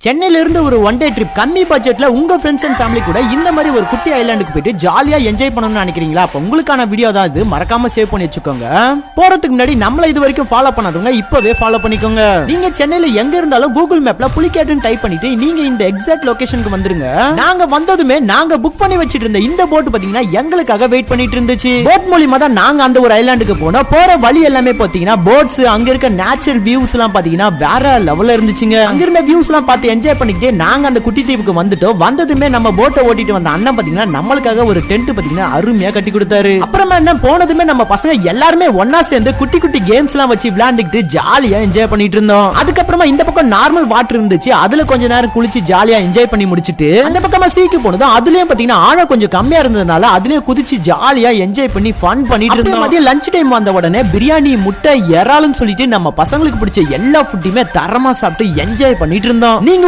சென்னையில இருந்து ஒரு ஒன் டே ட்ரிப் கம்மி பட்ஜெட்ல உங்க ஃப்ரெண்ட்ஸ் அண்ட் ஃபேமிலி கூட இந்த மாதிரி ஒரு குட்டி ஐலாண்டுக்கு போயிட்டு ஜாலியா என்ஜாய் பண்ணணும்னு நினைக்கிறீங்களா? அப்ப உங்களுக்கான வீடியோ தான் இது, மறக்காம சேவ் பண்ணி வச்சுக்கோங்க. போறதுக்கு முன்னாடி நம்மள இது வரைக்கும் ஃபாலோ பண்ணாதவங்க இப்பவே ஃபாலோ பண்ணிக்கோங்க. நீங்க சென்னையில எங்க இருந்தாலும் கூகுள் மேப்ல புலிக்கேட்டுன்னு டைப் பண்ணிட்டு நீங்க இந்த எக்ஸாக்ட் லொகேஷனுக்கு வந்துருங்க. நாங்க வந்ததுமே நாங்க புக் பண்ணி வச்சிட்டு இருந்த இந்த போட் பாத்தீங்கன்னா எங்களுக்காக வெயிட் பண்ணிட்டு இருந்துச்சு. போட் மூலமா தான் நாங்க அந்த ஒரு ஐலாண்டுக்கு போனோம். போற வழி எல்லாமே பாத்தீங்கன்னா போட்ஸ், அங்க இருக்க நேச்சுரல் வியூஸ் எல்லாம் பாத்தீங்கன்னா வேற லெவல்ல இருந்துச்சுங்க. அங்க இருந்த வியூஸ் எல்லாம் பார்த்து என்ஜாய் பண்ணிக்கிட்டே நாங்க அந்த குட்டி தீவுக்கு வந்துட்டோம். வந்ததுமே நம்ம போட்டை ஓட்டிட்டு வந்த அண்ணன் பாத்தீங்கன்னா நம்மளுக்காக ஒரு டென்ட் பாத்தீங்கன்னா அருமையா கட்டி கொடுத்தாரு. அப்புறமா என்ன போனதுமே நம்ம பசங்க எல்லாருமே ஒன்னா சேர்ந்து குட்டி குட்டி கேம்ஸ் எல்லாம் வச்சு விளையாண்டுக்கிட்டு ஜாலியா என்ஜாய் பண்ணிட்டு இருந்தோம். அதுக்கப்புறமா இந்த பக்கம் நார்மல் வாட்டர் இருந்துச்சு, அதுல கொஞ்ச நேரம் குளிச்சு ஜாலியா என்ஜாய் பண்ணி முடிச்சிட்டு அந்த பக்கமா சீக்கு போனதும் அதுலயும் பாத்தீங்கன்னா ஆழம் கொஞ்சம் கம்மியா இருந்ததுனால அதுலயும் குதிச்சு ஜாலியா என்ஜாய் பண்ணி ஃபன் பண்ணிட்டு இருந்தோம். மதியம் லஞ்ச் டைம் வந்த உடனே பிரியாணி, முட்டை, இறால்னு சொல்லிட்டு நம்ம பசங்களுக்கு பிடிச்ச எல்லா ஃபுட்டையுமே தரமா சாப்பிட்டு என்ஜாய் பண்ணிட்டு இருந்தோம். நீங்க